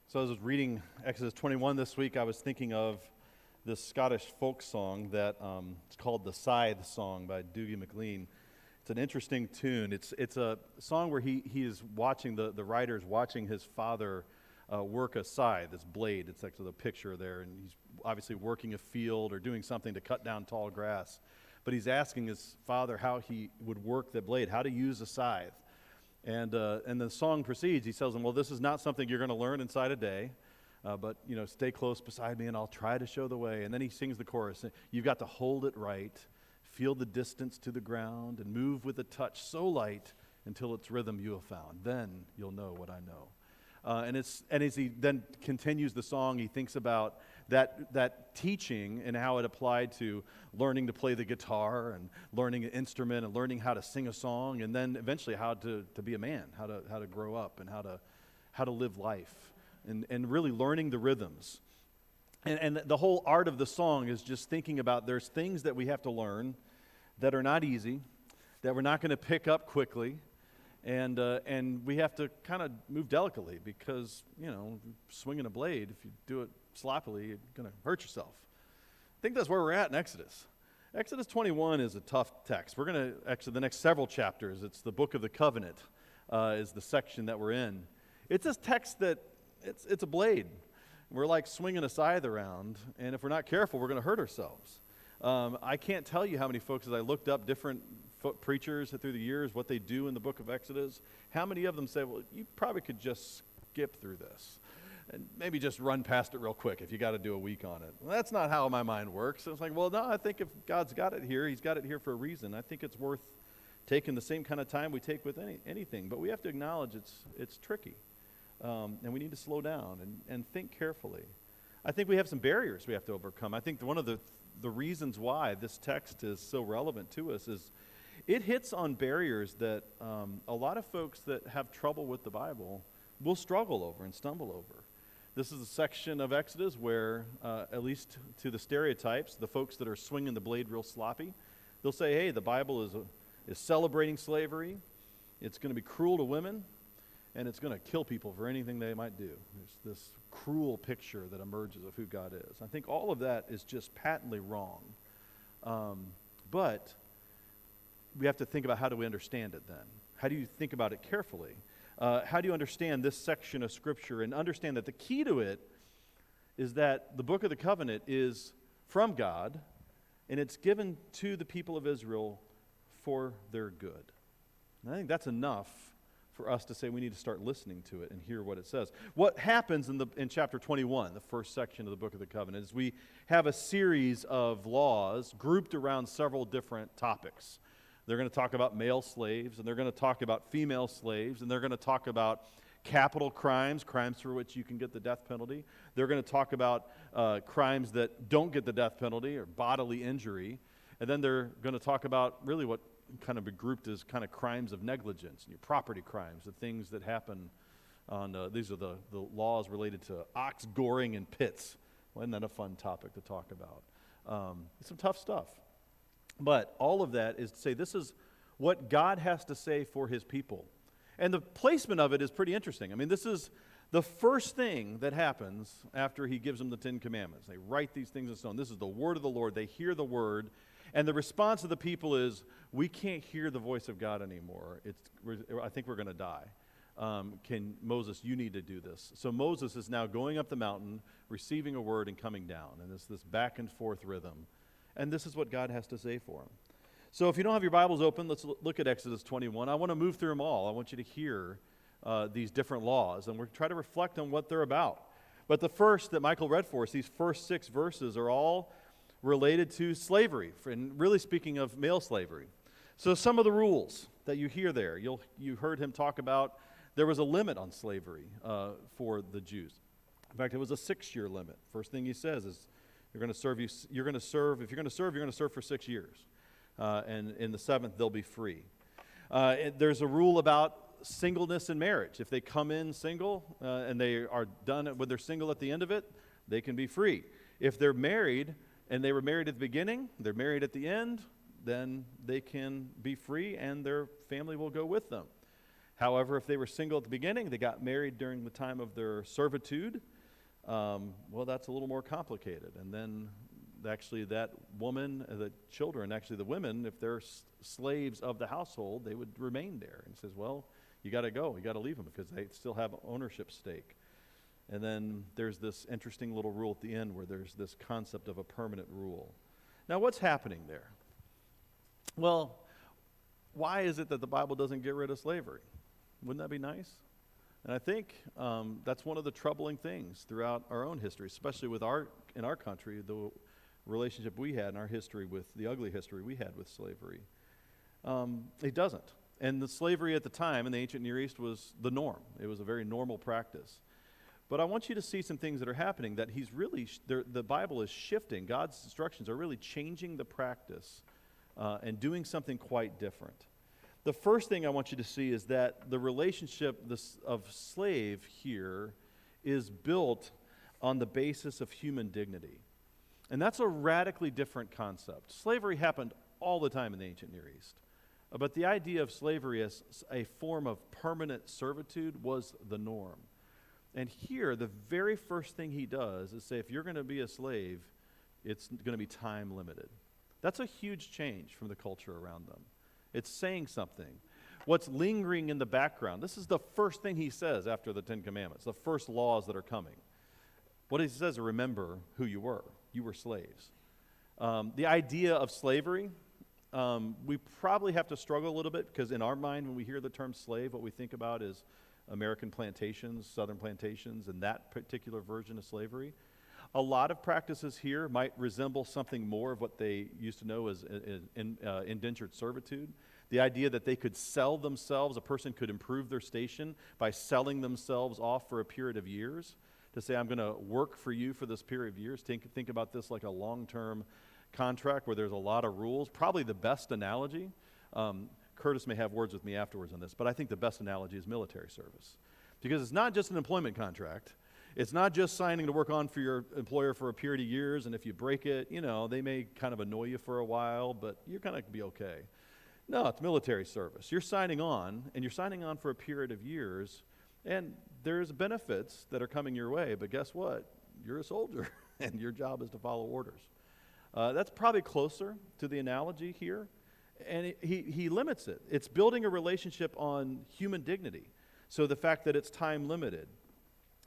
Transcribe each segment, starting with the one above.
So as I was reading Exodus 21 this week, I was thinking of this Scottish folk song that it's called the Scythe Song by Dougie MacLean. It's an interesting tune. It's a song where he is watching, the writer's watching his father work a scythe, this blade. It's actually the picture there, and he's obviously working a field or doing something to cut down tall grass. But he's asking his father how he would work the blade, how to use a scythe. And the song proceeds. He tells him, well, this is not something you're going to learn inside a day, but, stay close beside me and I'll try to show the way. And then he sings the chorus. You've got to hold it right, feel the distance to the ground, and move with a touch so light until its rhythm you have found. Then you'll know what I know. And as he then continues the song, he thinks about that teaching and how it applied to learning to play the guitar and learning an instrument and learning how to sing a song, and then eventually how to be a man, how to grow up and how to live life, and really learning the rhythms. And the whole art of the song is just thinking about there's things that we have to learn that are not easy, that we're not going to pick up quickly. And we have to kind of move delicately because, swinging a blade, if you do it sloppily, you're going to hurt yourself. I think that's where we're at in Exodus. Exodus 21 is a tough text. We're going to, actually, the next several chapters, it's the book of the covenant is the section that we're in. It's this text that, it's a blade. We're like swinging a scythe around, and if we're not careful, we're going to hurt ourselves. I can't tell you how many folks, as I looked up different preachers through the years, what they do in the book of Exodus, how many of them say, well, you probably could just skip through this and maybe just run past it real quick if you got to do a week on it. Well, that's not how my mind works. So it's like, well, no, I think if God's got it here, he's got it here for a reason. I think it's worth taking the same kind of time we take with anything, but we have to acknowledge it's tricky, and we need to slow down and think carefully. I think we have some barriers we have to overcome. I think one of the reasons why this text is so relevant to us is it hits on barriers that a lot of folks that have trouble with the Bible will struggle over and stumble over. This is a section of Exodus where, at least to the stereotypes, the folks that are swinging the blade real sloppy, they'll say, hey, the Bible is celebrating slavery, it's going to be cruel to women, and it's going to kill people for anything they might do. There's this cruel picture that emerges of who God is. I think all of that is just patently wrong. But we have to think about how do we understand it then? How do you think about it carefully? How do you understand this section of Scripture and understand that the key to it is that the book of the covenant is from God and it's given to the people of Israel for their good. And I think that's enough for us to say we need to start listening to it and hear what it says. What happens in chapter 21, the first section of the book of the covenant, is we have a series of laws grouped around several different topics. They're going to talk about male slaves, and they're going to talk about female slaves, and they're going to talk about capital crimes, crimes for which you can get the death penalty. They're going to talk about crimes that don't get the death penalty or bodily injury. And then they're going to talk about really what kind of be grouped as kind of crimes of negligence, and your property crimes, the things that happen on, these are the laws related to ox goring in pits. Well, isn't that a fun topic to talk about? It's some tough stuff. But all of that is to say this is what God has to say for his people. And the placement of it is pretty interesting. I mean, this is the first thing that happens after he gives them the Ten Commandments. They write these things in stone. This is the word of the Lord. They hear the word. And the response of the people is, we can't hear the voice of God anymore. I think we're going to die. Moses, you need to do this. So Moses is now going up the mountain, receiving a word, and coming down. And it's this back and forth rhythm. And this is what God has to say for him. So if you don't have your Bibles open, let's look at Exodus 21. I want to move through them all. I want you to hear these different laws, and we're trying to reflect on what they're about. But the first that Michael read for us, these first 6 verses, are all related to slavery, and really speaking of male slavery. So some of the rules that you hear there, you heard him talk about there was a limit on slavery for the Jews. In fact, it was a 6-year limit. First thing he says is, if you're going to serve for 6 years. And in the 7th, they'll be free. There's a rule about singleness in marriage. If they come in single and they are done when they're single at the end of it, they can be free. If they're married and they were married at the beginning, they're married at the end, then they can be free and their family will go with them. However, if they were single at the beginning, they got married during the time of their servitude, well, that's a little more complicated. And then actually that woman, the children, actually the women, if they're slaves of the household, they would remain there. And he says, well, you got to go. You got to leave them because they still have ownership stake. And then there's this interesting little rule at the end where there's this concept of a permanent rule. Now, what's happening there? Well, why is it that the Bible doesn't get rid of slavery? Wouldn't that be nice? And I think that's one of the troubling things throughout our own history, especially in our country, the relationship we had in our history with the ugly history we had with slavery. It doesn't. And the slavery at the time in the ancient Near East was the norm. It was a very normal practice. But I want you to see some things that are happening that the Bible is shifting. God's instructions are really changing the practice and doing something quite different. The first thing I want you to see is that the relationship of slave here is built on the basis of human dignity. And that's a radically different concept. Slavery happened all the time in the ancient Near East. But the idea of slavery as a form of permanent servitude was the norm. And here, the very first thing he does is say, if you're going to be a slave, it's going to be time limited. That's a huge change from the culture around them. It's saying something. What's lingering in the background, this is the first thing he says after the Ten Commandments, the first laws that are coming. What he says is remember who you were. You were slaves. The idea of slavery, we probably have to struggle a little bit because in our mind, when we hear the term slave, what we think about is American plantations, southern plantations, and that particular version of slavery. A lot of practices here might resemble something more of what they used to know as indentured servitude. The idea that they could sell themselves, a person could improve their station by selling themselves off for a period of years. To say, I'm going to work for you for this period of years. Think about this like a long-term contract where there's a lot of rules. Probably the best analogy, Curtis may have words with me afterwards on this, but I think the best analogy is military service. Because it's not just an employment contract. It's not just signing to work on for your employer for a period of years, and if you break it, they may kind of annoy you for a while, but you're going to be okay. No, it's military service. You're signing on, and you're signing on for a period of years, and there's benefits that are coming your way, but guess what? You're a soldier, and your job is to follow orders. That's probably closer to the analogy here, and he limits it. It's building a relationship on human dignity, so the fact that it's time limited.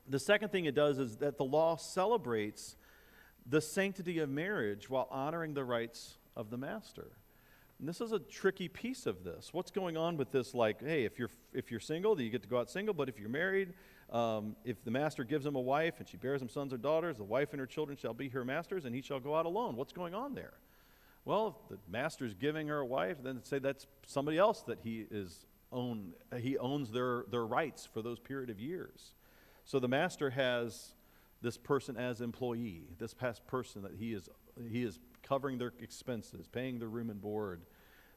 The second thing it does is that the law celebrates the sanctity of marriage while honoring the rights of the master. And this is a tricky piece of this. What's going on with this? Like, hey, if you're single, then you get to go out single. But if you're married, if the master gives him a wife and she bears him sons or daughters, the wife and her children shall be her masters, and he shall go out alone. What's going on there? Well, if the master's giving her a wife, then say that's somebody else that he owns their rights for those period of years. So the master has this person as employee, this past person that he is covering their expenses, paying their room and board.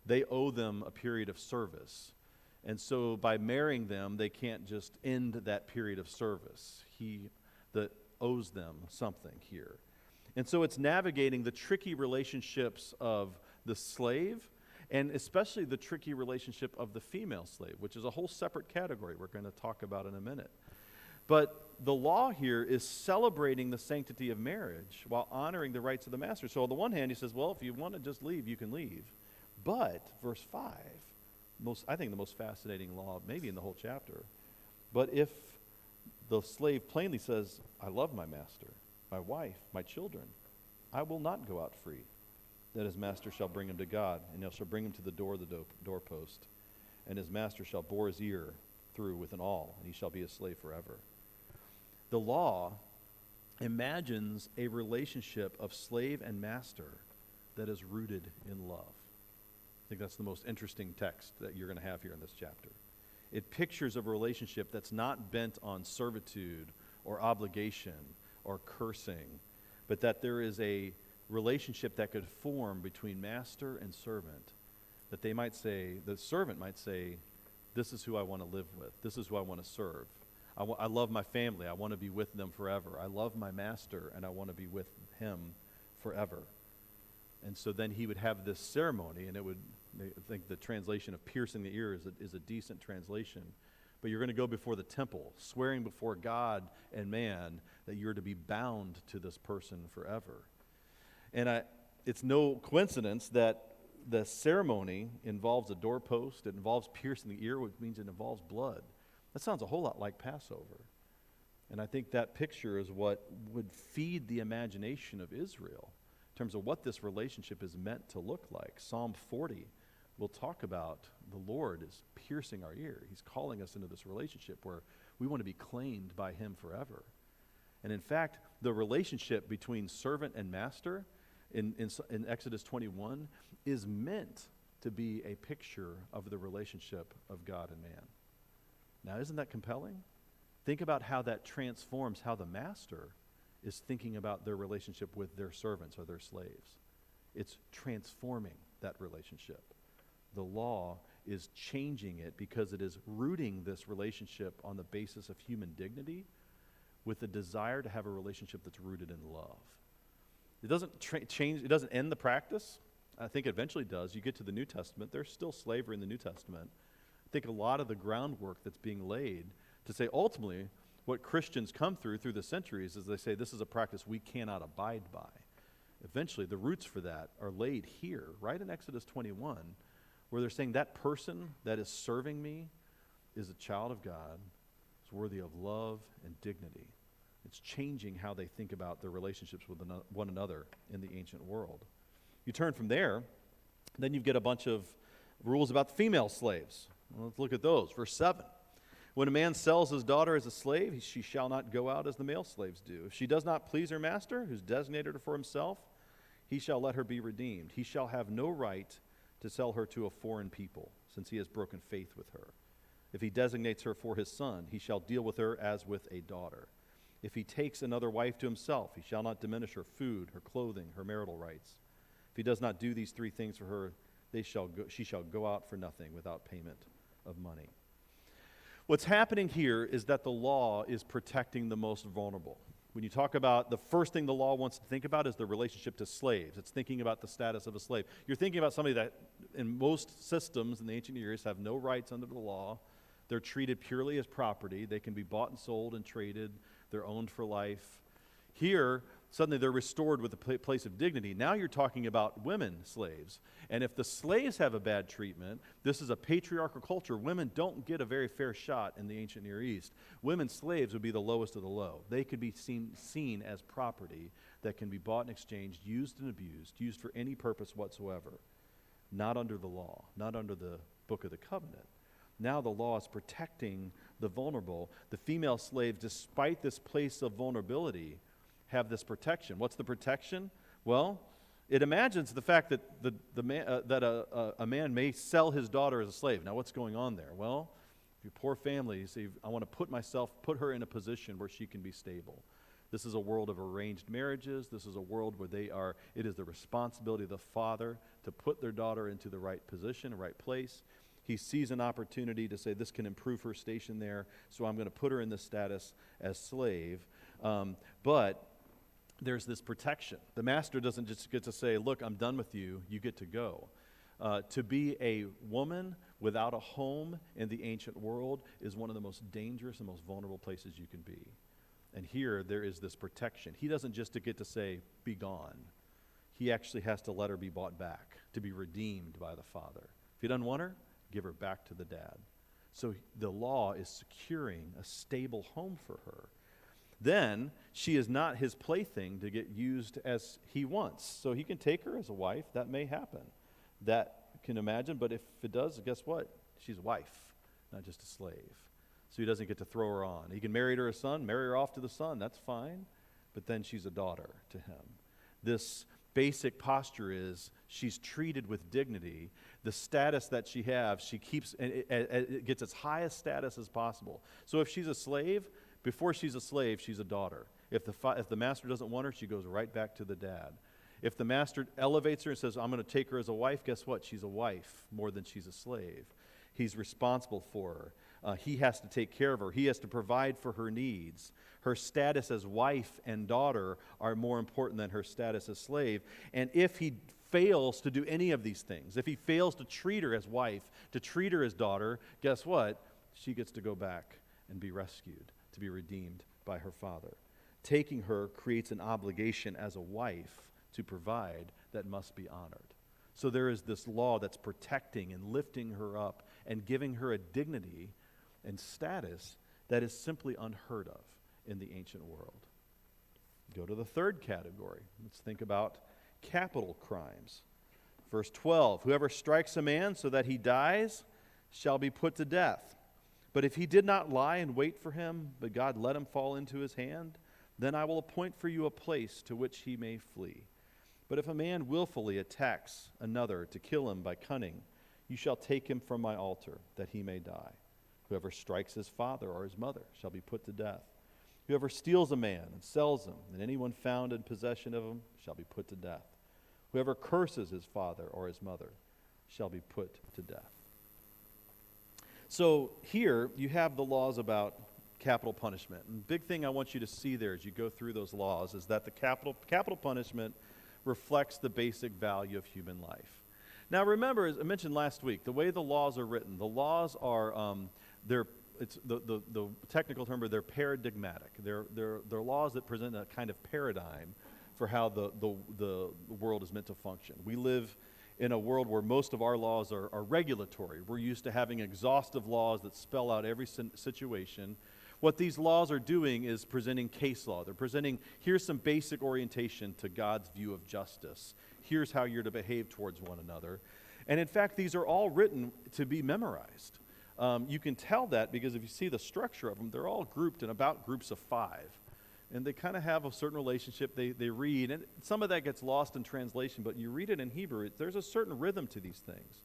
They owe them a period of service. And so by marrying them, they can't just end that period of service. He that owes them something here. And so it's navigating the tricky relationships of the slave and especially the tricky relationship of the female slave, which is a whole separate category we're going to talk about in a minute. But the law here is celebrating the sanctity of marriage while honoring the rights of the master. So on the one hand, he says, well, if you want to just leave, you can leave. But, verse 5, I think the most fascinating law maybe in the whole chapter. But if the slave plainly says, I love my master, my wife, my children, I will not go out free. Then his master shall bring him to God, and he shall bring him to the door of the doorpost. And his master shall bore his ear through with an awl, and he shall be a slave forever. The law imagines a relationship of slave and master that is rooted in love. I think that's the most interesting text that you're going to have here in this chapter. It pictures a relationship that's not bent on servitude or obligation or cursing, but that there is a relationship that could form between master and servant, that they might say, the servant might say, this is who I want to live with. This is who I want to serve. I love my family. I want to be with them forever. I love my master, and I want to be with him forever. And so then he would have this ceremony, and it would I think the translation of piercing the ear is a decent translation. But you're going to go before the temple, swearing before God and man that you're to be bound to this person forever. And it's no coincidence that the ceremony involves a doorpost. It involves piercing the ear, which means it involves blood. That sounds a whole lot like Passover. And I think that picture is what would feed the imagination of Israel in terms of what this relationship is meant to look like. Psalm 40 will talk about the Lord is piercing our ear. He's calling us into this relationship where we want to be claimed by him forever. And in fact, the relationship between servant and master in Exodus 21 is meant to be a picture of the relationship of God and man. Now, isn't that compelling? Think about how that transforms how the master is thinking about their relationship with their servants or their slaves. It's transforming that relationship. The law is changing it because it is rooting this relationship on the basis of human dignity with the desire to have a relationship that's rooted in love. It doesn't change, it doesn't end the practice. I think it eventually does. You get to the New Testament, there's still slavery in the New Testament. I think a lot of the groundwork that's being laid to say ultimately what Christians come through the centuries is they say this is a practice we cannot abide by. Eventually the roots for that are laid here, right in Exodus 21, where they're saying that person that is serving me is a child of God, is worthy of love and dignity. It's changing how they think about their relationships with one another in the ancient world. You turn from there, then you get a bunch of rules about the female slaves. Well, let's look at those. Verse 7. When a man sells his daughter as a slave, she shall not go out as the male slaves do. If she does not please her master, who's designated her for himself, he shall let her be redeemed. He shall have no right to sell her to a foreign people, since he has broken faith with her. If he designates her for his son, he shall deal with her as with a daughter. If he takes another wife to himself, he shall not diminish her food, her clothing, her marital rights. If he does not do these three things for her, she shall go out for nothing without payment of money. What's happening here is that the law is protecting the most vulnerable. When you talk about the first thing the law wants to think about is the relationship to slaves. It's thinking about the status of a slave. You're thinking about somebody that in most systems in the ancient Near East have no rights under the law. They're treated purely as property. They can be bought and sold and traded. They're owned for life. Here, suddenly they're restored with a place of dignity. Now you're talking about women slaves. And if the slaves have a bad treatment, this is a patriarchal culture. Women don't get a very fair shot in the ancient Near East. Women slaves would be the lowest of the low. They could be seen as property that can be bought and exchanged, used and abused, used for any purpose whatsoever. Not under the law, not under the book of the covenant. Now the law is protecting the vulnerable. The female slaves, despite this place of vulnerability, have this protection. What's the protection? Well, it imagines the fact that a man may sell his daughter as a slave. Now, what's going on there? Well, if you're a poor family, you say, I want to put her in a position where she can be stable. This is a world of arranged marriages. This is a world where it is the responsibility of the father to put their daughter into the right position, the right place. He sees an opportunity to say, this can improve her station there, so I'm going to put her in this status as slave. But there's this protection. The master doesn't just get to say, look, I'm done with you, you get to go. To be a woman without a home in the ancient world is one of the most dangerous and most vulnerable places you can be. And here, there is this protection. He doesn't just get to say, be gone. He actually has to let her be bought back, to be redeemed by the father. If he doesn't want her, give her back to the dad. So the law is securing a stable home for her. Then she is not his plaything to get used as he wants. So he can take her as a wife. That may happen. That can imagine. But if it does, guess what? She's a wife, not just a slave. So he doesn't get to throw her on. He can marry her a son, marry her off to the son. That's fine. But then she's a daughter to him. This basic posture is she's treated with dignity. The status that she has, she keeps, and it gets as high a status as possible. So if she's a slave, before she's a slave, she's a daughter. If the master doesn't want her, she goes right back to the dad. If the master elevates her and says, I'm going to take her as a wife, guess what? She's a wife more than she's a slave. He's responsible for her. He has to take care of her. He has to provide for her needs. Her status as wife and daughter are more important than her status as slave. And if he fails to do any of these things, if he fails to treat her as wife, to treat her as daughter, guess what? She gets to go back and be rescued, to be redeemed by her father. Taking her creates an obligation as a wife to provide that must be honored. So there is this law that's protecting and lifting her up and giving her a dignity and status that is simply unheard of in the ancient world. Go to the third category. Let's think about capital crimes. Verse 12, whoever strikes a man so that he dies shall be put to death. But if he did not lie in wait for him, but God let him fall into his hand, then I will appoint for you a place to which he may flee. But if a man willfully attacks another to kill him by cunning, you shall take him from my altar, that he may die. Whoever strikes his father or his mother shall be put to death. Whoever steals a man and sells him, and anyone found in possession of him shall be put to death. Whoever curses his father or his mother shall be put to death. So here you have the laws about capital punishment. And the big thing I want you to see there as you go through those laws is that the capital punishment reflects the basic value of human life. Now remember, as I mentioned last week, the way the laws are written, the laws are, it's the technical term, they're paradigmatic. They're laws that present a kind of paradigm for how the world is meant to function. We live in a world where most of our laws are regulatory. We're used to having exhaustive laws that spell out every situation. What these laws are doing is presenting case law. They're presenting, here's some basic orientation to God's view of justice. Here's how you're to behave towards one another. And in fact, these are all written to be memorized. You can tell that because if you see the structure of them, they're all grouped in about groups of 5. And they kind of have a certain relationship they read. And some of that gets lost in translation, but you read it in Hebrew, there's a certain rhythm to these things.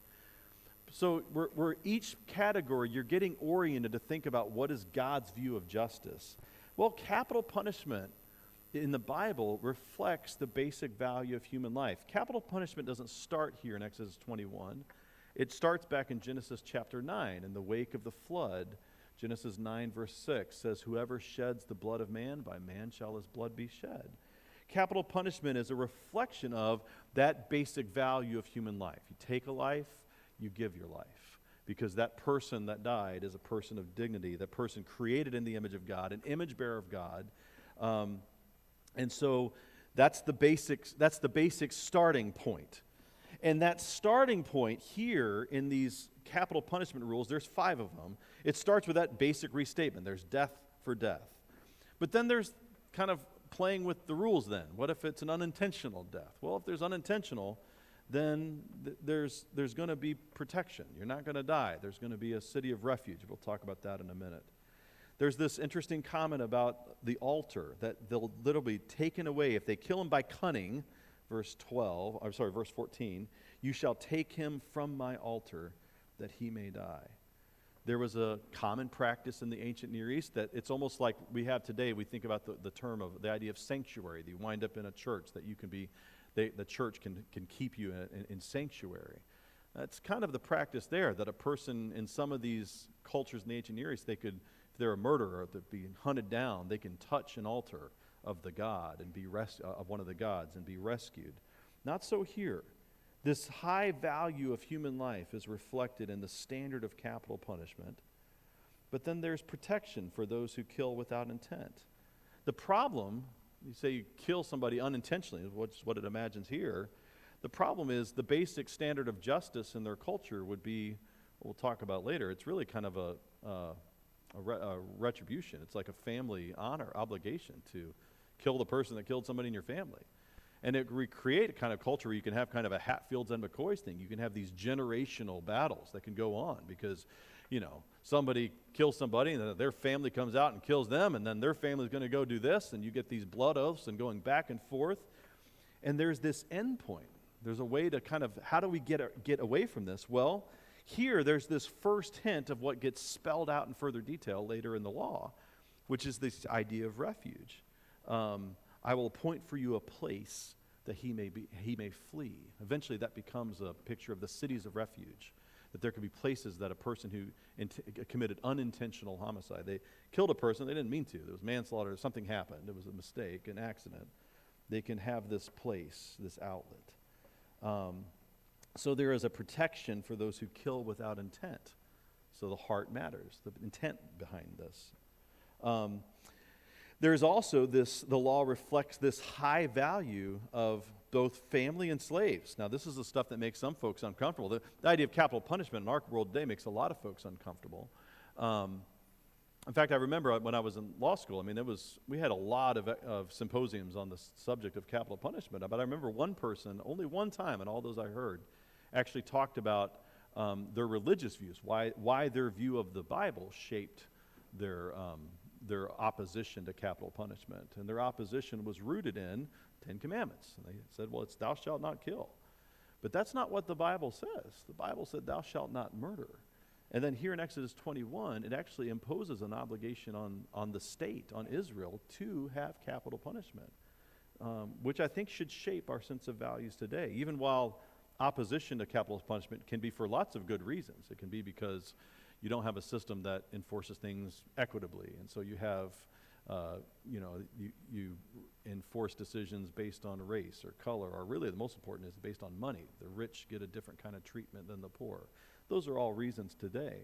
So we're each category, you're getting oriented to think about what is God's view of justice. Well, capital punishment in the Bible reflects the basic value of human life. Capital punishment doesn't start here in Exodus 21. It starts back in Genesis chapter 9. In the wake of the flood, Genesis 9 verse 6 says, whoever sheds the blood of man, by man shall his blood be shed. Capital punishment is a reflection of that basic value of human life. You take a life, you give your life. Because that person that died is a person of dignity, that person created in the image of God, an image bearer of God. And so that's the basic starting point. And that starting point here in these capital punishment rules, there's 5 of them. It starts with that basic restatement. There's death for death. But then there's kind of playing with the rules then. What if it's an unintentional death? Well, if there's unintentional, then there's going to be protection. You're not going to die. There's going to be a city of refuge. We'll talk about that in a minute. There's this interesting comment about the altar, that they'll literally be taken away. If they kill him by cunning, verse 14, you shall take him from my altar that he may die. There was a common practice in the ancient Near East that it's almost like we have today. We think about the term of the idea of sanctuary. That you wind up in a church that you can be, the church can keep you in sanctuary. That's kind of the practice there, that a person in some of these cultures in the ancient Near East, they could, if they're a murderer, if they're being hunted down, they can touch an altar of the god and be of one of the gods and be rescued. Not so here. This high value of human life is reflected in the standard of capital punishment, but then there's protection for those who kill without intent. The problem, you say you kill somebody unintentionally, which is what it imagines here. The problem is the basic standard of justice in their culture would be, we'll talk about later, it's really kind of a retribution. It's like a family honor obligation to kill the person that killed somebody in your family. And it recreate a kind of culture where you can have kind of a Hatfields and McCoys thing. You can have these generational battles that can go on because, somebody kills somebody and then their family comes out and kills them, and then their family's going to go do this, and you get these blood oaths and going back and forth. And there's this end point. There's a way to kind of, how do we get away from this? Well, here there's this first hint of what gets spelled out in further detail later in the law, which is this idea of refuge. I will appoint for you a place that he may flee. Eventually that becomes a picture of the cities of refuge, that there could be places that a person who committed unintentional homicide, they killed a person, they didn't mean to, there was manslaughter, something happened, it was a mistake, an accident, they can have this place, this outlet. So there is a protection for those who kill without intent. So the heart matters, the intent behind this. There's also the law reflects this high value of both family and slaves. Now, this is the stuff that makes some folks uncomfortable. The idea of capital punishment in our world today makes a lot of folks uncomfortable. In fact, I remember when I was in law school, we had a lot of symposiums on the subject of capital punishment. But I remember one person, only one time in all those I heard, actually talked about their religious views, why their view of the Bible shaped their opposition to capital punishment. And their opposition was rooted in 10 Commandments. And they said, well, it's thou shalt not kill. But that's not what the Bible says. The Bible said thou shalt not murder. And then here in Exodus 21, it actually imposes an obligation on the state, on Israel, to have capital punishment, which I think should shape our sense of values today. Even while opposition to capital punishment can be for lots of good reasons. It can be because you don't have a system that enforces things equitably, and so you have, you enforce decisions based on race or color, or really the most important is based on money. The rich get a different kind of treatment than the poor. Those are all reasons today.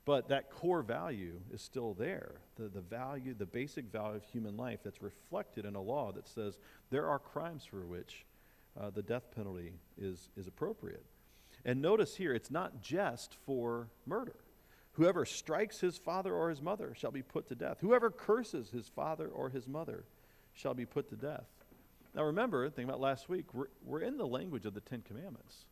But that core value is still there. The value, the basic value of human life that's reflected in a law that says there are crimes for which the death penalty is appropriate. And notice here, it's not just for murder. Whoever strikes his father or his mother shall be put to death. Whoever curses his father or his mother shall be put to death. Now remember, think about last week, we're in the language of the 10 Commandments.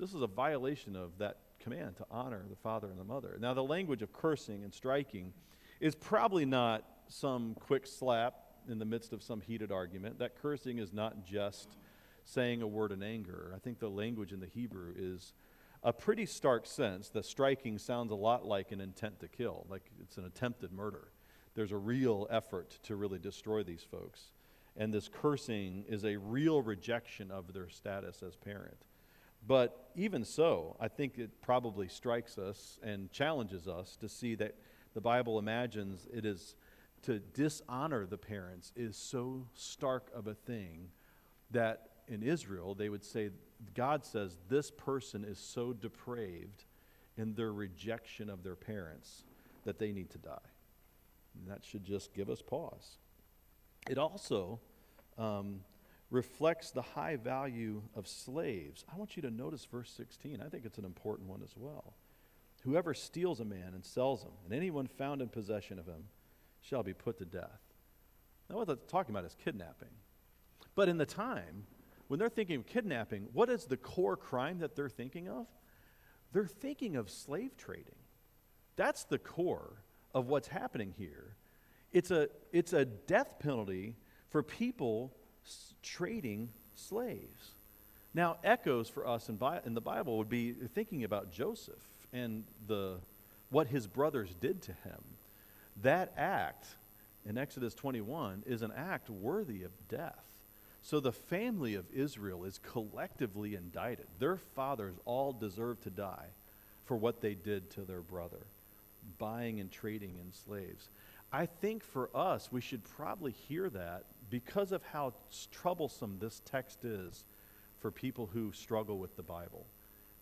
This is a violation of that command to honor the father and the mother. Now the language of cursing and striking is probably not some quick slap in the midst of some heated argument. That cursing is not just saying a word in anger. I think the language in the Hebrew is a pretty stark sense. The striking sounds a lot like an intent to kill, like it's an attempted murder. There's a real effort to really destroy these folks. And this cursing is a real rejection of their status as parent. But even so, I think it probably strikes us and challenges us to see that the Bible imagines it is to dishonor the parents is so stark of a thing that in Israel they would say, God says this person is so depraved in their rejection of their parents that they need to die. And that should just give us pause. It also reflects the high value of slaves. I want you to notice verse 16. I think it's an important one as well. Whoever steals a man and sells him, and anyone found in possession of him, shall be put to death. Now what they're talking about is kidnapping. But in the time, when they're thinking of kidnapping, what is the core crime that they're thinking of? They're thinking of slave trading. That's the core of what's happening here. It's a death penalty for people trading slaves. Now, echoes for us in the Bible would be thinking about Joseph and what his brothers did to him. That act in Exodus 21 is an act worthy of death. So the family of Israel is collectively indicted. Their fathers all deserve to die for what they did to their brother, buying and trading in slaves. I think for us, we should probably hear that because of how troublesome this text is for people who struggle with the Bible.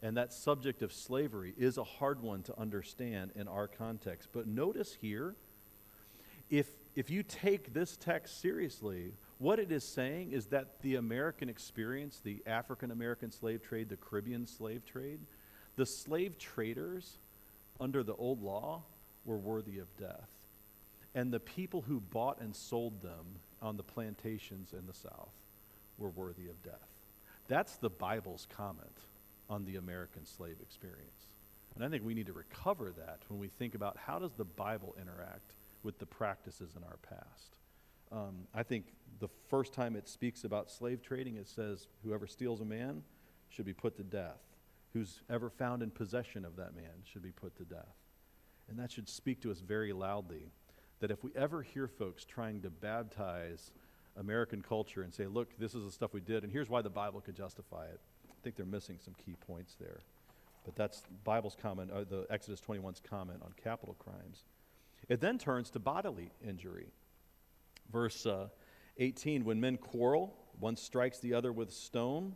And that subject of slavery is a hard one to understand in our context. But notice here, if you take this text seriously, what it is saying is that the American experience, the African American slave trade, the Caribbean slave trade, the slave traders under the old law were worthy of death. And the people who bought and sold them on the plantations in the South were worthy of death. That's the Bible's comment on the American slave experience. And I think we need to recover that when we think about how does the Bible interact with the practices in our past. I think the first time it speaks about slave trading, it says, whoever steals a man should be put to death. Who's ever found in possession of that man should be put to death. And that should speak to us very loudly, that if we ever hear folks trying to baptize American culture and say, look, this is the stuff we did, and here's why the Bible could justify it, I think they're missing some key points there. But that's Bible's comment, the Exodus 21's comment on capital crimes. It then turns to bodily injury. Verse 18, when men quarrel, one strikes the other with a stone,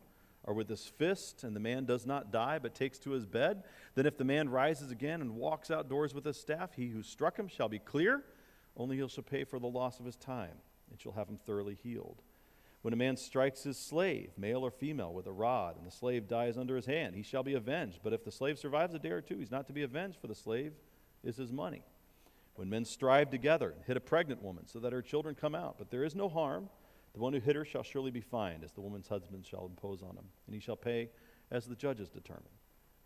or with his fist, and the man does not die, but takes to his bed, then if the man rises again and walks outdoors with his staff, he who struck him shall be clear, only he shall pay for the loss of his time, and shall have him thoroughly healed. When a man strikes his slave, male or female, with a rod, and the slave dies under his hand, he shall be avenged. But if the slave survives a day or two, he's not to be avenged, for the slave is his money. When men strive together and hit a pregnant woman, so that her children come out, but there is no harm, the one who hit her shall surely be fined, as the woman's husband shall impose on him, and he shall pay as the judges determine.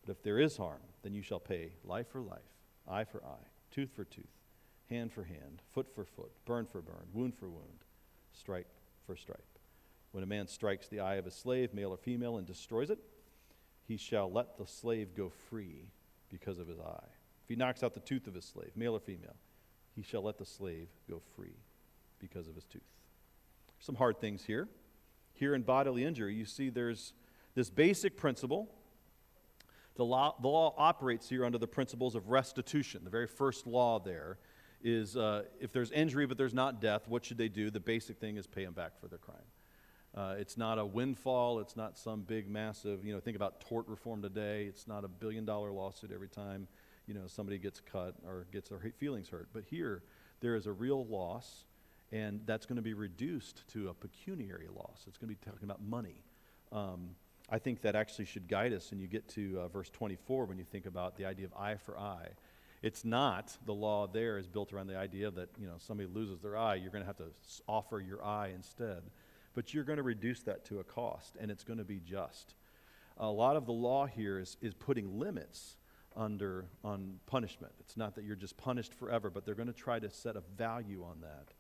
But if there is harm, then you shall pay life for life, eye for eye, tooth for tooth, hand for hand, foot for foot, burn for burn, wound for wound, stripe for stripe. When a man strikes the eye of a slave, male or female, and destroys it, he shall let the slave go free because of his eye. If he knocks out the tooth of his slave, male or female, he shall let the slave go free because of his tooth. Some hard things here. Here in bodily injury, you see there's this basic principle. The law operates here under the principles of restitution. The very first law there is if there's injury but there's not death, what should they do? The basic thing is pay them back for their crime. It's not a windfall. It's not some big, massive, think about tort reform today. It's not a billion-dollar lawsuit every time, somebody gets cut or gets their feelings hurt. But here, there is a real loss, and that's going to be reduced to a pecuniary loss. It's going to be talking about money. I think that actually should guide us, and you get to verse 24 when you think about the idea of eye for eye. It's not, the law there is built around the idea that, somebody loses their eye, you're going to have to offer your eye instead. But you're going to reduce that to a cost, and it's going to be just. A lot of the law here is putting limits on punishment. It's not that you're just punished forever, but they're going to try to set a value on that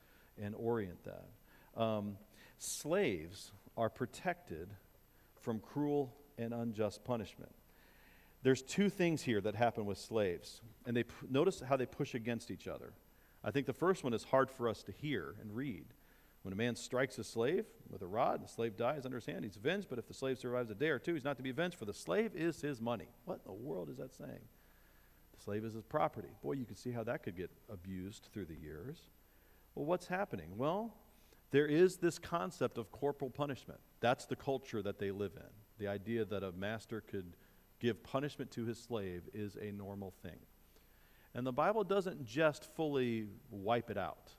and orient that. Slaves are protected from cruel and unjust punishment. There's two things here that happen with slaves, and notice how they push against each other. I think the first one is hard for us to hear and read. When a man strikes a slave with a rod, the slave dies under his hand, he's avenged, but if the slave survives a day or two, he's not to be avenged, for the slave is his money. What in the world is that saying? The slave is his property. Boy, you can see how that could get abused through the years. Well, what's happening? Well, there is this concept of corporal punishment. That's the culture that they live in. The idea that a master could give punishment to his slave is a normal thing. And the Bible doesn't just fully wipe it out.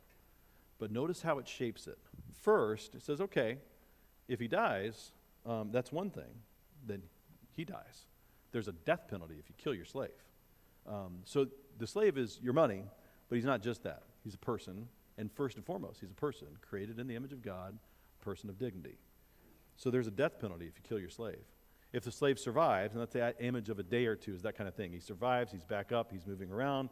But notice how it shapes it. First, it says, okay, if he dies, that's one thing. Then he dies. There's a death penalty if you kill your slave. So the slave is your money, but he's not just that. He's a person, and first and foremost, he's a person created in the image of God, a person of dignity. So there's a death penalty if you kill your slave. If the slave survives, and that's the image of a day or two is that kind of thing. He survives, he's back up, he's moving around.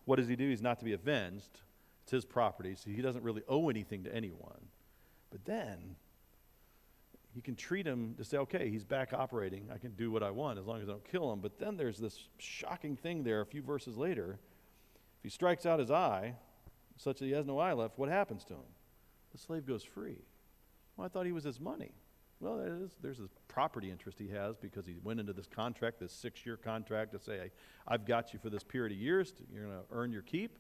What does he do? He's not to be avenged. It's his property, so he doesn't really owe anything to anyone. But then, you can treat him to say, okay, he's back operating. I can do what I want as long as I don't kill him. But then there's this shocking thing there a few verses later. If he strikes out his eye, such that he has no eye left, what happens to him? The slave goes free. Well, I thought he was his money. Well, there's this property interest he has because he went into this contract, this 6-year contract to say, I've got you for this period of years. You're going to earn your keep.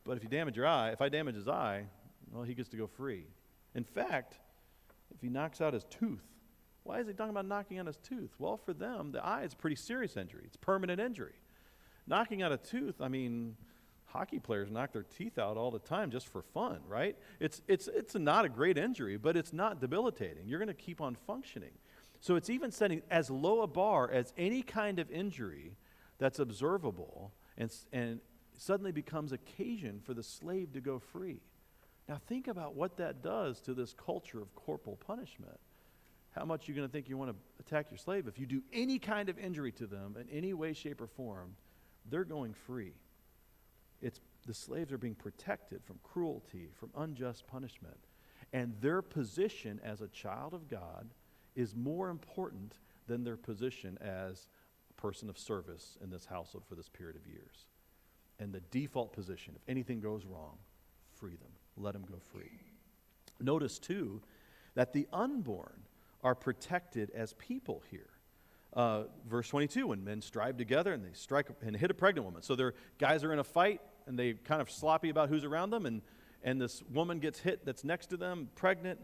But if you damage your eye, if I damage his eye, well, he gets to go free. In fact, if he knocks out his tooth, why is he talking about knocking out his tooth? Well, for them, the eye is a pretty serious injury. It's permanent injury. Knocking out a tooth, hockey players knock their teeth out all the time just for fun, right? It's not a great injury, but it's not debilitating. You're going to keep on functioning. So it's even setting as low a bar as any kind of injury that's observable and suddenly becomes occasion for the slave to go free. Now think about what that does to this culture of corporal punishment. How much you're going to think you want to attack your slave. If you do any kind of injury to them in any way, shape, or form, they're going free. The slaves are being protected from cruelty, from unjust punishment. And their position as a child of God is more important than their position as a person of service in this household for this period of years. And the default position, if anything goes wrong, free them. Let them go free. Notice, too, that the unborn are protected as people here. Verse 22, when men strive together and they strike and hit a pregnant woman. So their guys are in a fight, and they kind of sloppy about who's around them, and this woman gets hit that's next to them, pregnant.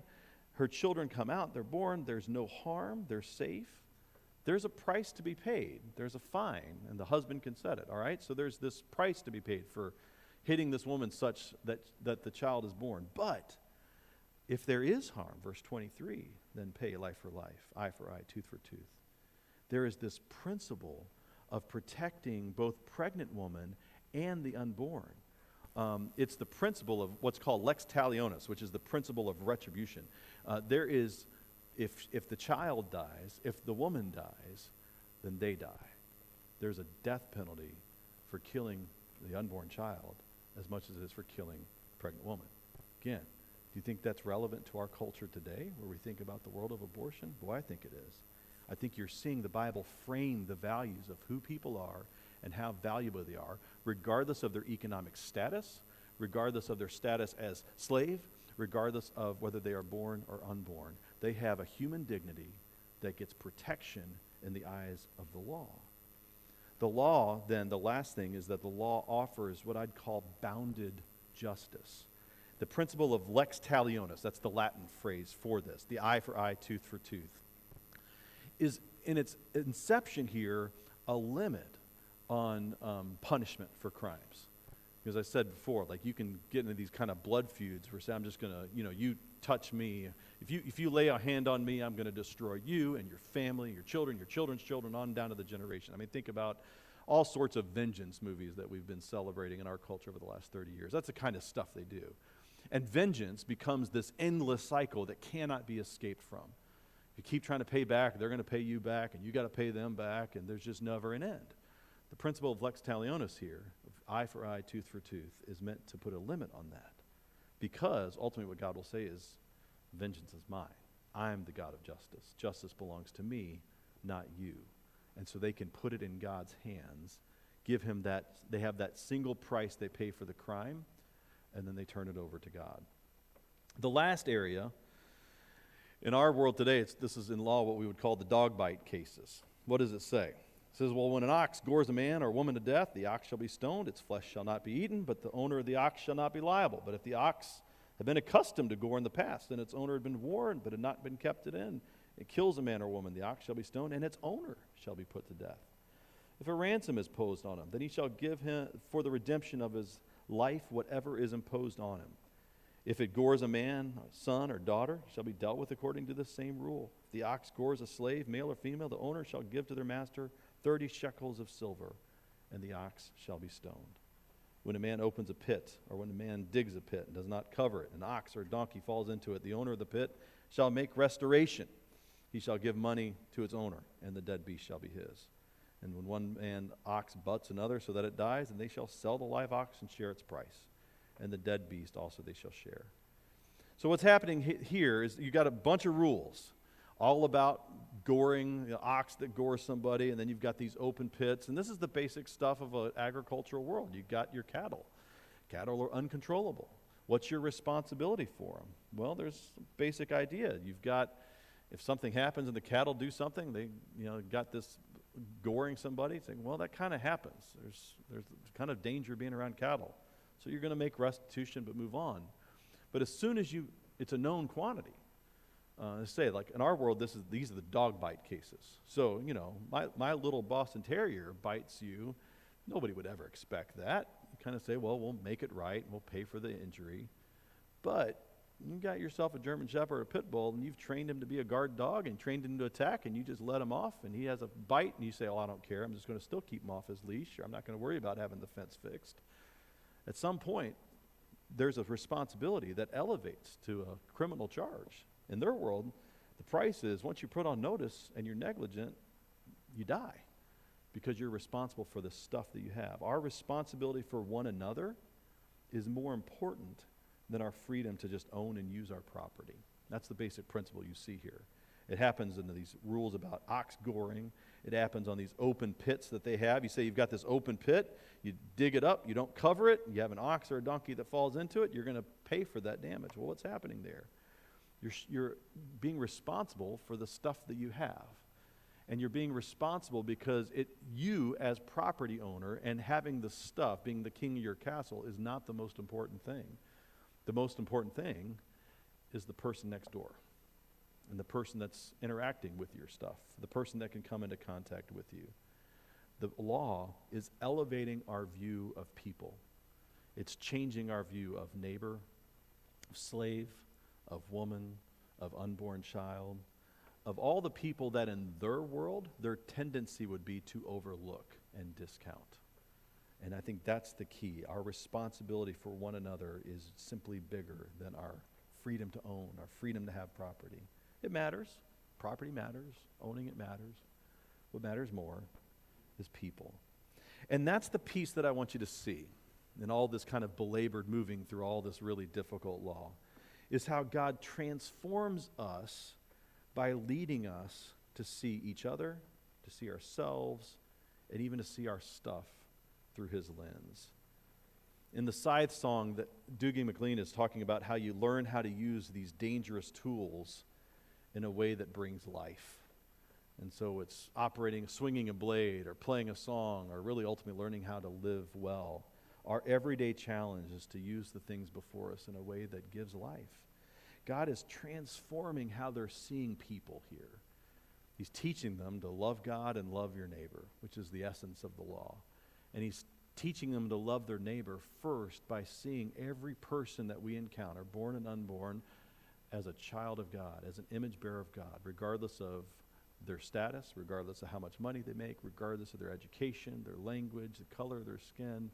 Her children come out, they're born, there's no harm, they're safe. There's a price to be paid. There's a fine, and the husband can set it, all right? So there's this price to be paid for hitting this woman such that the child is born. But if there is harm, verse 23, then pay life for life, eye for eye, tooth for tooth. There is this principle of protecting both pregnant woman and the unborn. It's the principle of what's called lex talionis, which is the principle of retribution. There is, if the child dies, if the woman dies, then they die. There's a death penalty for killing the unborn child as much as it is for killing a pregnant woman. Again, do you think that's relevant to our culture today, where we think about the world of abortion? Boy, I think it is. I think you're seeing the Bible frame the values of who people are and how valuable they are, regardless of their economic status, regardless of their status as slave, regardless of whether they are born or unborn. They have a human dignity that gets protection in the eyes of the law. The law, then, the last thing is that the law offers what I'd call bounded justice. The principle of lex talionis, that's the Latin phrase for this, the eye for eye, tooth for tooth, is in its inception here a limit on punishment for crimes. Because I said before, like you can get into these kind of blood feuds where say, I'm just going to, you touch me. If you lay a hand on me, I'm going to destroy you and your family, your children, your children's children, on down to the generation. I mean, think about all sorts of vengeance movies that we've been celebrating in our culture over the last 30 years. That's the kind of stuff they do. And vengeance becomes this endless cycle that cannot be escaped from. You keep trying to pay back, they're going to pay you back, and you got to pay them back, and there's just never an end. The principle of lex talionis here, of eye for eye, tooth for tooth, is meant to put a limit on that. Because ultimately what God will say is, vengeance is mine. I'm the God of justice. Justice belongs to me, not you. And so they can put it in God's hands, give him that, they have that single price they pay for the crime, and then they turn it over to God. The last area, in our world today, this is in law what we would call the dog bite cases. What does it say? It says, well, when an ox gores a man or a woman to death, the ox shall be stoned, its flesh shall not be eaten, but the owner of the ox shall not be liable. But if the ox had been accustomed to gore in the past, and its owner had been warned, but had not been kept it in, it kills a man or woman, the ox shall be stoned, and its owner shall be put to death. If a ransom is posed on him, then he shall give him, for the redemption of his life, whatever is imposed on him. If it gores a man, a son or daughter, shall be dealt with according to the same rule. If the ox gores a slave, male or female, the owner shall give to their master 30 shekels of silver, and the ox shall be stoned. When a man opens a pit, or when a man digs a pit and does not cover it, an ox or a donkey falls into it, the owner of the pit shall make restoration. He shall give money to its owner, and the dead beast shall be his. And when one man ox butts another so that it dies, and they shall sell the live ox and share its price. And the dead beast also they shall share. So what's happening here is you got a bunch of rules all about goring, the ox that gores somebody, and then you've got these open pits. And this is the basic stuff of an agricultural world. You've got your cattle. Cattle are uncontrollable. What's your responsibility for them? Well, there's a basic idea. You've got, if something happens and the cattle do something, they got this goring somebody, saying, well, that kind of happens. There's kind of danger being around cattle. So you're going to make restitution but move on. But as soon as it's a known quantity. Say, like in our world, these are the dog bite cases. So, my little Boston Terrier bites you. Nobody would ever expect that. You kind of say, well, we'll make it right, and we'll pay for the injury. But you got yourself a German Shepherd or a Pit Bull, and you've trained him to be a guard dog and trained him to attack, and you just let him off, and he has a bite, and you say, oh, I don't care. I'm just going to still keep him off his leash, or I'm not going to worry about having the fence fixed. At some point, there's a responsibility that elevates to a criminal charge. In their world, the price is once you put on notice and you're negligent, you die because you're responsible for the stuff that you have. Our responsibility for one another is more important than our freedom to just own and use our property. That's the basic principle you see here. It happens in these rules about ox goring. It happens on these open pits that they have. You say you've got this open pit, you dig it up, you don't cover it, you have an ox or a donkey that falls into it, you're going to pay for that damage. Well, what's happening there? You're being responsible for the stuff that you have. And you're being responsible because you as property owner and having the stuff, being the king of your castle, is not the most important thing. The most important thing is the person next door. and the person that's interacting with your stuff, the person that can come into contact with you. The law is elevating our view of people. It's changing our view of neighbor, of slave, of woman, of unborn child, of all the people that in their world, their tendency would be to overlook and discount. And I think that's the key. Our responsibility for one another is simply bigger than our freedom to own, our freedom to have property. It matters. Property matters. Owning it matters. What matters more is people. And that's the piece that I want you to see in all this kind of belabored moving through all this really difficult law, is how God transforms us by leading us to see each other, to see ourselves, and even to see our stuff through his lens. In the Scythe song, that Doogie McLean is talking about how you learn how to use these dangerous tools in a way that brings life. And so it's swinging a blade, or playing a song, or really ultimately learning how to live well. Our everyday challenge is to use the things before us in a way that gives life. God is transforming how they're seeing people here. He's teaching them to love God and love your neighbor, which is the essence of the law. And he's teaching them to love their neighbor first by seeing every person that we encounter, born and unborn, as a child of God, as an image bearer of God, regardless of their status, regardless of how much money they make, regardless of their education, their language, the color of their skin.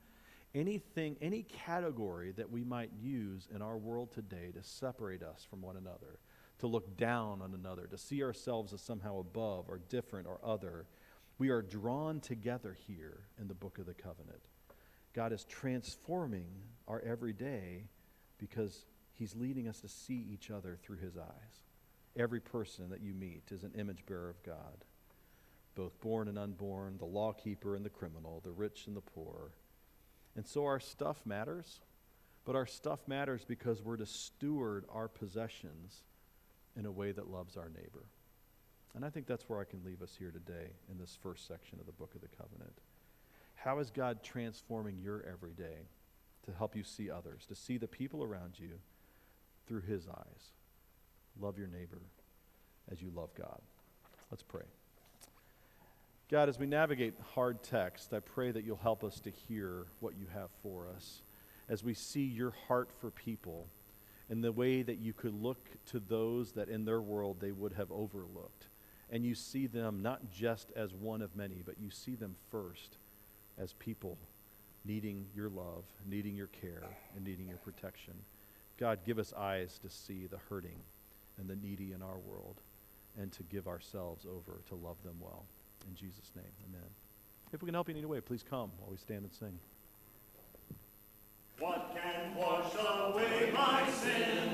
Anything, any category that we might use in our world today to separate us from one another, to look down on another, to see ourselves as somehow above or different or other, we are drawn together here in the book of the covenant. God is transforming our everyday because he's leading us to see each other through his eyes. Every person that you meet is an image bearer of God, both born and unborn, the lawkeeper and the criminal, the rich and the poor. And so our stuff matters, but our stuff matters because we're to steward our possessions in a way that loves our neighbor. And I think that's where I can leave us here today in this first section of the book of the covenant. How is God transforming your everyday to help you see others, to see the people around you through his eyes? Love your neighbor as you love God. Let's pray. God, as we navigate hard text, I pray that you'll help us to hear what you have for us as we see your heart for people in the way that you could look to those that in their world they would have overlooked. And you see them not just as one of many, but you see them first as people needing your love, needing your care, and needing your protection. God, give us eyes to see the hurting and the needy in our world, and to give ourselves over to love them well. In Jesus' name, amen. If we can help you in any way, please come while we stand and sing. What can wash away my sin?